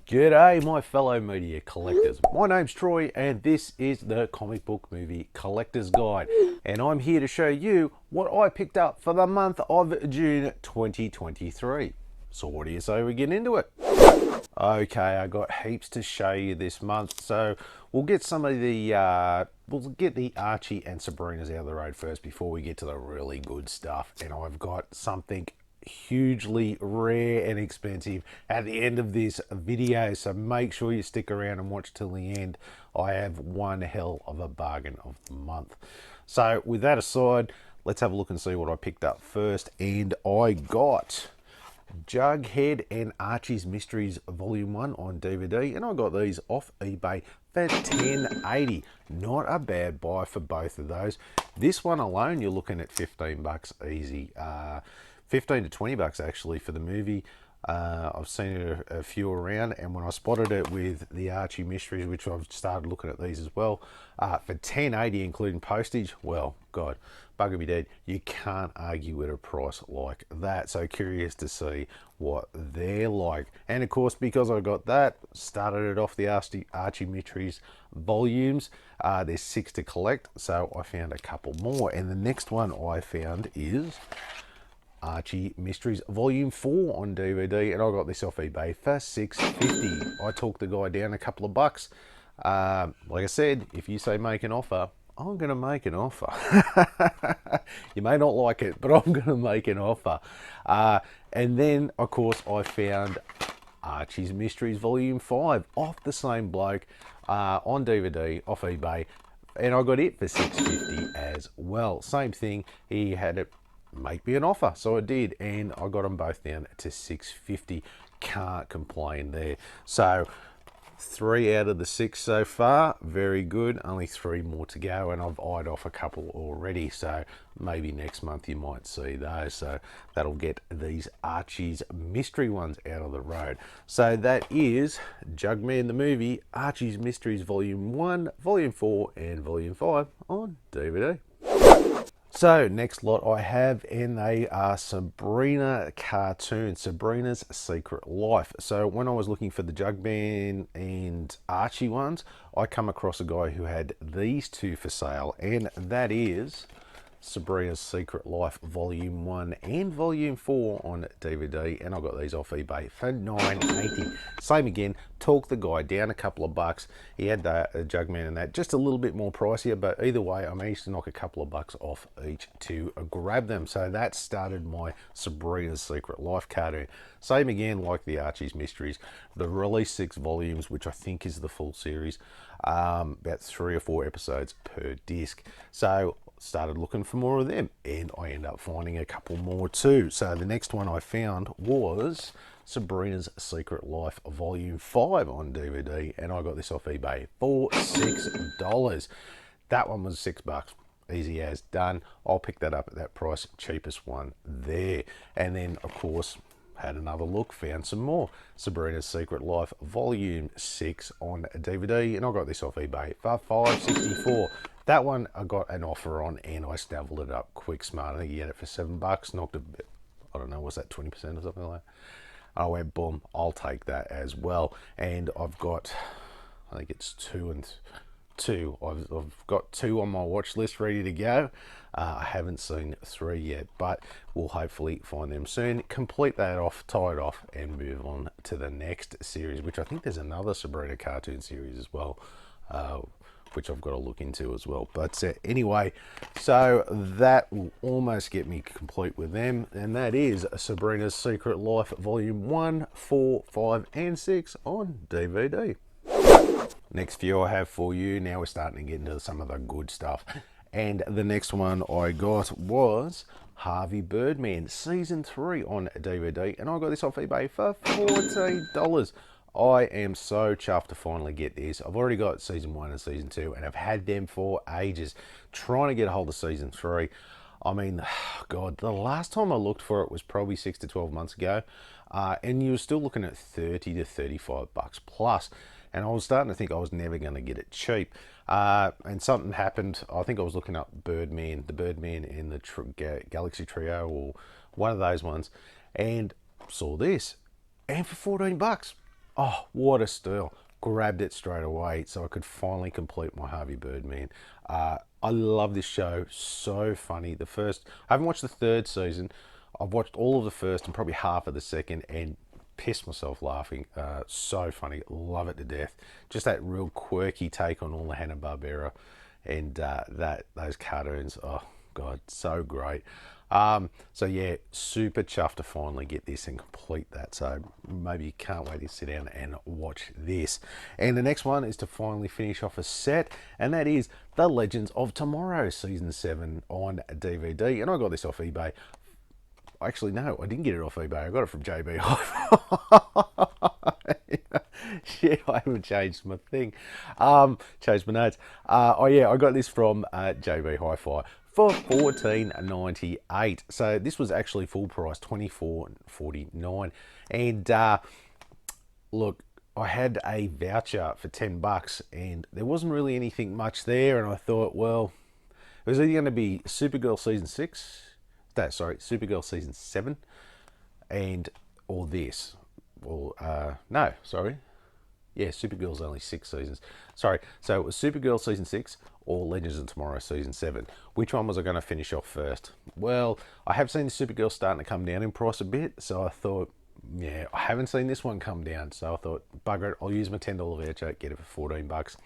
G'day, my fellow media collectors. My name's Troy, and this is the Comic Book Movie Collector's Guide. And I'm here to show you what I picked up for the month of June 2023. So, what do you say we get into it? Okay, I got heaps to show you this month, so we'll get some of the we'll get the Archie and Sabrina's out of the road first before we get to the really good stuff. And I've got something hugely rare and expensive at the end of this video, so make sure you stick around and watch till the end. I have one hell of a bargain of the month. So with that aside, let's have a look and see what I picked up first. And I got Jughead and Archie's Mysteries Volume 1 on DVD, and I got these off eBay for $10.80. Not a bad buy for both of those. This one alone, you're looking at $15 easy. 15 to 20 bucks actually for the movie. I've seen it a few around, and when I spotted it with the Archie Mysteries, which I've started looking at these as well, for $10.80 including postage, well, God, bugger me dead, you can't argue with a price like that. So curious to see what they're like. And of course, because I got that, started it off the Archie Mysteries volumes. There's 6 to collect, so I found a couple more. And the next one I found is Archie Mysteries Volume 4 on DVD, and I got this off eBay for $6.50. I talked the guy down a couple of bucks. Like I said, if you say make an offer, I'm going to make an offer. You may not like it, but I'm going to make an offer. And then, of course, I found Archie's Mysteries Volume 5 off the same bloke on DVD, off eBay, and I got it for $6.50 as well. Same thing, he had it make me an offer, so I did, and I got them both down to $6.50. Can't complain there. So 3 out of the 6 so far, very good. Only 3 more to go, and I've eyed off a couple already, so maybe next month you might see those. So that'll get these Archie's mystery ones out of the road. So that is Jugman the movie, Archie's Mysteries Volume 1, Volume 4 and Volume 5 on DVD. So next lot I have, and they are Sabrina cartoons, Sabrina's Secret Life. So when I was looking for the Jugman and Archie ones, I come across a guy who had these 2 for sale, and that is Sabrina's Secret Life Volume 1 and Volume 4 on DVD, and I got these off eBay for $9.80. Same again, talked the guy down a couple of bucks. He had the Jugman and that, just a little bit more pricier, but either way, I managed to knock a couple of bucks off each to grab them. So that started my Sabrina's Secret Life cartoon. Same again, like the Archie's Mysteries. The released 6 volumes, which I think is the full series, about 3 or 4 episodes per disc. So started looking for more of them, and I ended up finding a couple more too. So the next one I found was Sabrina's Secret Life Volume 5 on DVD, and I got this off eBay for $6. That one was $6. Easy as done. I'll pick that up at that price, cheapest one there. And then of course had another look, found some more Sabrina's Secret Life Volume 6 on DVD, and I got this off eBay for $5.64. That one I got an offer on, and I snaffled it up quick smart. I think you had it for $7, knocked a bit, I don't know, was that 20% or something like that? I went, boom, I'll take that as well. And I've got, I think it's 2 and 2. I've got 2 on my watch list ready to go. I haven't seen 3 yet, but we'll hopefully find them soon. Complete that off, tie it off, and move on to the next series, which I think there's another Sabrina cartoon series as well, which I've got to look into as well. But anyway, so that will almost get me complete with them, and that is Sabrina's Secret Life Volume 1, 4, 5, and 6 on DVD. Next few I have for you, now we're starting to get into some of the good stuff. And the next one I got was Harvey Birdman Season 3 on DVD, and I got this off eBay for $14. I am so chuffed to finally get this. I've already got Season 1 and Season 2, and I've had them for ages, trying to get a hold of Season 3. I mean, God, the last time I looked for it was probably 6 to 12 months ago, and you were still looking at 30 to 35 bucks plus. And I was starting to think I was never going to get it cheap. And something happened. I think I was looking up Birdman, the Birdman in the Galaxy Trio, or one of those ones, and saw this. And for $14, Oh, what a steal. Grabbed it straight away so I could finally complete my Harvey Birdman. I love this show. So funny. I haven't watched the third season. I've watched all of the first and probably half of the second and pissed myself laughing. So funny. Love it to death. Just that real quirky take on all the Hanna-Barbera and those cartoons. Oh, God, so great. So yeah, super chuffed to finally get this and complete that. So maybe you can't wait to sit down and watch this. And the next one is to finally finish off a set, and that is The Legends of Tomorrow Season 7 on DVD. And I got this off eBay. Actually, no, I didn't get it off eBay. I got it from JB Hi-Fi. Shit, I haven't changed my thing. Changed my notes. Oh yeah, I got this from JB Hi-Fi for $14.98. So this was actually full price, $24.49. And look, I had a voucher for $10, and there wasn't really anything much there. And I thought, well, it was either going to be Supergirl season 6. Supergirl season 7, or this. Well, no, sorry. Yeah, Supergirl's only 6 seasons. Sorry, so it was Supergirl season 6 or Legends of Tomorrow season 7. Which one was I going to finish off first? Well, I have seen the Supergirl starting to come down in price a bit, so I thought, yeah, I haven't seen this one come down, so I thought, bugger it, I'll use my $10 voucher, get it for $14.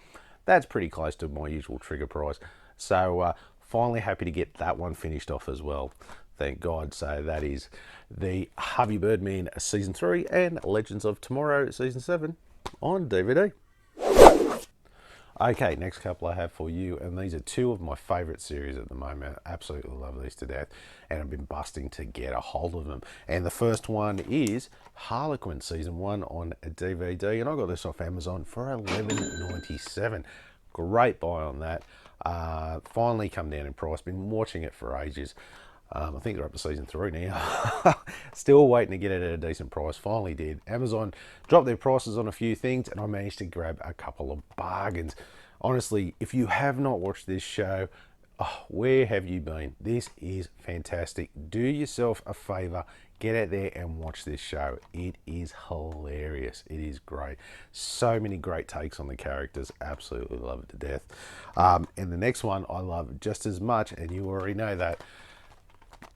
That's pretty close to my usual trigger price. So finally happy to get that one finished off as well. Thank God. So that is the Harvey Birdman season 3 and Legends of Tomorrow season 7 on DVD. Okay, next couple I have for you, and these are two of my favourite series at the moment. Absolutely love these to death, and I've been busting to get a hold of them. And the first one is Harlequin season 1 on DVD, and I got this off Amazon for $11.97. Great buy on that. Finally come down in price. Been watching it for ages. I think they're up to season 3 now. Still waiting to get it at a decent price. Finally did. Amazon dropped their prices on a few things, and I managed to grab a couple of bargains. Honestly, if you have not watched this show, where have you been? This is fantastic. Do yourself a favor. Get out there and watch this show. It is hilarious. It is great. So many great takes on the characters. Absolutely love it to death. And the next one I love just as much, and you already know that.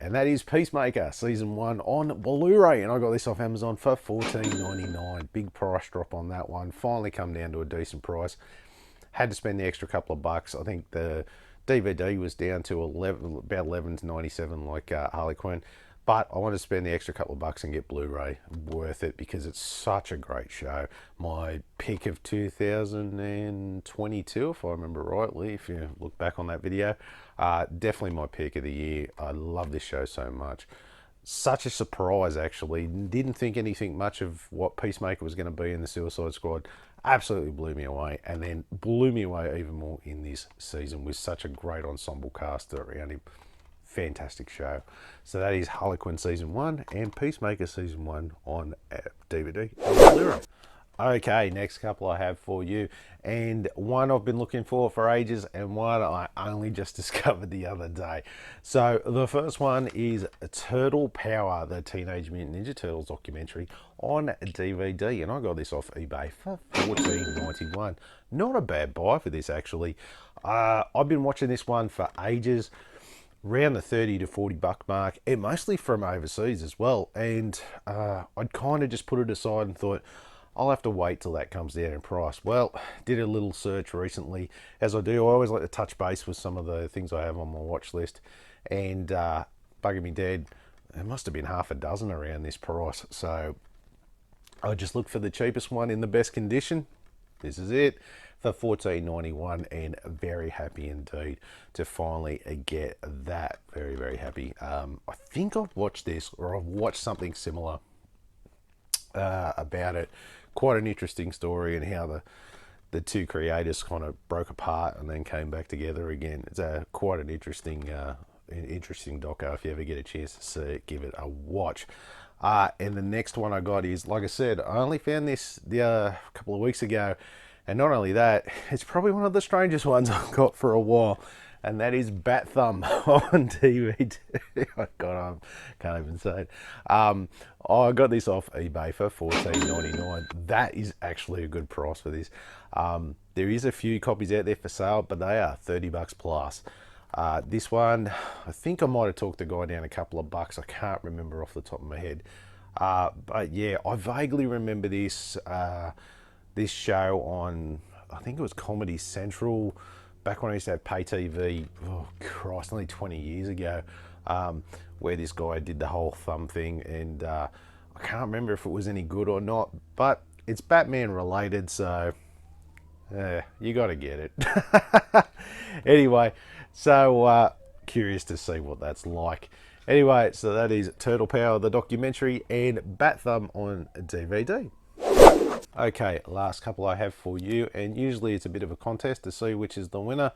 And that is Peacemaker season 1 on Blu-ray, and I got this off Amazon for $14.99. Big price drop on that one. Finally come down to a decent price. Had to spend the extra couple of bucks. I think the DVD was down to about $11.97 like Harley Quinn, but I wanted to spend the extra couple of bucks and get Blu-ray. Worth it because it's such a great show. My pick of 2022, if I remember rightly, if you look back on that video. Definitely my pick of the year. I love this show so much. Such a surprise, actually. Didn't think anything much of what Peacemaker was going to be in the Suicide Squad. Absolutely blew me away, and then blew me away even more in this season with such a great ensemble cast around him. Fantastic show. So that is Harlequin season 1 and Peacemaker season 1 on DVD and Blu-ray. Okay, next couple I have for you, and one I've been looking for ages, and one I only just discovered the other day. So the first one is Turtle Power, the Teenage Mutant Ninja Turtles documentary on DVD, and I got this off eBay for $14.91. Not a bad buy for this, actually. I've been watching this one for ages, around the 30 to 40 buck mark, and mostly from overseas as well, and I'd kind of just put it aside and thought, I'll have to wait till that comes down in price. Well, did a little search recently. As I do, I always like to touch base with some of the things I have on my watch list. And bugging me dead, there must have been half a dozen around this price. So I just looked for the cheapest one in the best condition. This is it for $14.91, and very happy indeed to finally get that. Very, very happy. I think I've watched this, or I've watched something similar about it. Quite an interesting story, and how the two creators kind of broke apart and then came back together again. It's quite an interesting doco. If you ever get a chance to see it, give it a watch. And the next one I got is, like I said, I only found this a couple of weeks ago, and not only that, it's probably one of the strangest ones I've got for a while. and that is Bat Thumb on DVD. Oh God, I can't even say it. I got this off eBay for $14.99. That is actually a good price for this. There is a few copies out there for sale, but they are $30 plus. This one, I think I might have talked the guy down a couple of bucks. I can't remember off the top of my head. But yeah, I vaguely remember this this show on, I think it was Comedy Central, back when I used to have pay TV. Oh Christ, only 20 years ago, where this guy did the whole thumb thing, and I can't remember if it was any good or not. But it's Batman related, so you got to get it. Anyway, so curious to see what that's like. Anyway, so that is Turtle Power, the documentary, and Bat Thumb on DVD. Okay, last couple I have for you, and usually it's a bit of a contest to see which is the winner.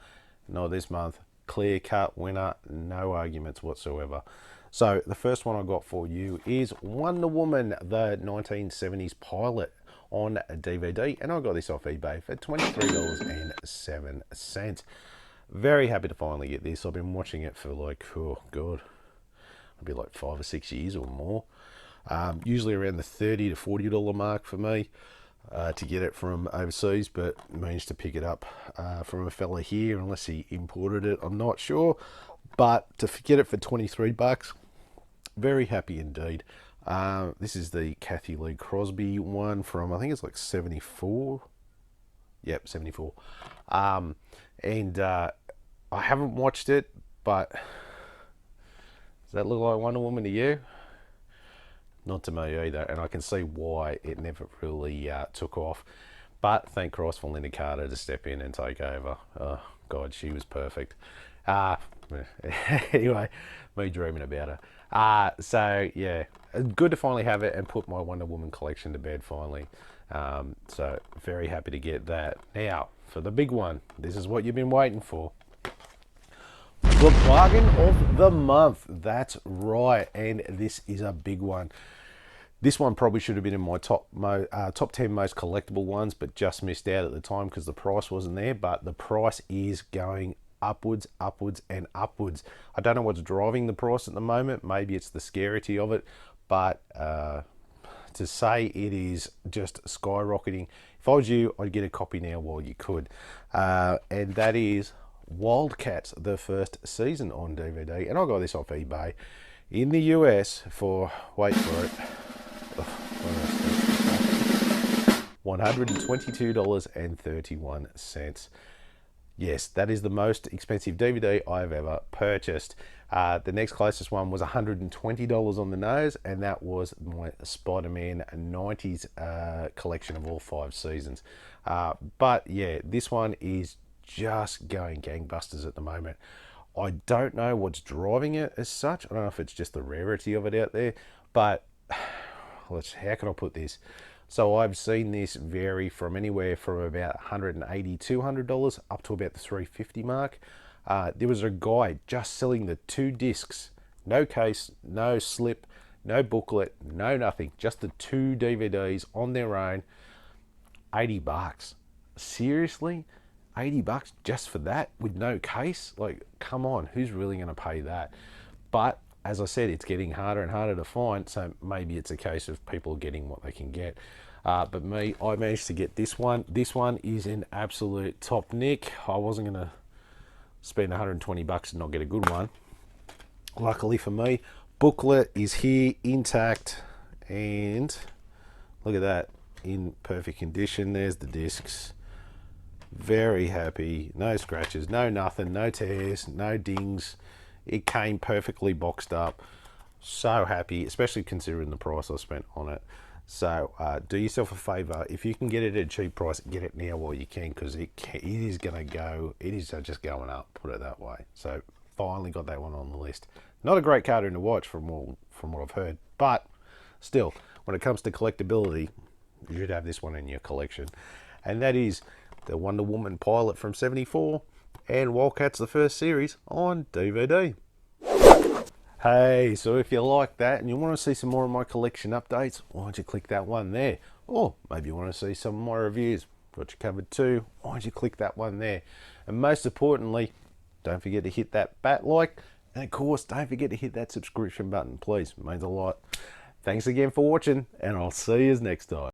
No, this month, clear cut winner, no arguments whatsoever. So the first one I got for you is Wonder Woman, the 1970s pilot, on DVD, and I got this off eBay for $23.07. Very happy to finally get this. I've been watching it for like, oh God, it'll be like 5 or 6 years or more. Usually around the $30 to $40 mark for me to get it from overseas, but managed to pick it up from a fella here, unless he imported it, I'm not sure. But to get it for $23, very happy indeed. This is the Kathy Lee Crosby one from, I think it's like 74. Yep, 74. And I haven't watched it, but does that look like Wonder Woman to you? Not to me either, and I can see why it never really took off. But thank Christ for Linda Carter to step in and take over. Oh God, she was perfect. Anyway, me dreaming about her. So yeah, good to finally have it and put my Wonder Woman collection to bed finally. So very happy to get that. Now for the big one, this is what you've been waiting for. The bargain of the month. That's right, and this is a big one. This one probably should have been in my top 10 most collectible ones, but just missed out at the time because the price wasn't there. But the price is going upwards, upwards, and upwards. I don't know what's driving the price at the moment. Maybe it's the scarcity of it, but to say it is just skyrocketing. If I was you, I'd get a copy now while you could, and that is Wildcats, the first season, on DVD, and I got this off eBay in the US for, wait for it, $122.31. Yes, that is the most expensive DVD I've ever purchased. The next closest one was $120 on the nose, and that was my Spider-Man 90s collection of all 5 seasons. But yeah, this one is just going gangbusters at the moment. I don't know what's driving it as such. I don't know if it's just the rarity of it out there, but how can I put this? So I've seen this vary from anywhere from about $180, $200 up to about the $350 mark. There was a guy just selling the 2 discs, no case, no slip, no booklet, no nothing, just the 2 DVDs on their own, $80. Seriously? $80 just for that with no case? Like, come on, who's really going to pay that? But as I said, it's getting harder and harder to find, so maybe it's a case of people getting what they can get. But me, I managed to get this one. This one is in absolute top nick. I wasn't going to spend $120 and not get a good one. Luckily for me, booklet is here intact, and look at that, in perfect condition. There's the discs. Very happy, no scratches, no nothing, no tears, no dings. It came perfectly boxed up. So happy, especially considering the price I spent on it. So do yourself a favor, if you can get it at a cheap price, get it now while you can, because it is going to go, it is just going up, put it that way. So finally got that one on the list. Not a great cartoon to watch from what I've heard, but still, when it comes to collectability, you should have this one in your collection. And that is the Wonder Woman pilot from 74 and Wildcats, the first series, on DVD. Hey, so if you like that and you want to see some more of my collection updates, why don't you click that one there? Or maybe you want to see some of my reviews, got you covered too, why don't you click that one there? And most importantly, don't forget to hit that bat like, and of course, don't forget to hit that subscription button, please. It means a lot. Thanks again for watching, and I'll see you next time.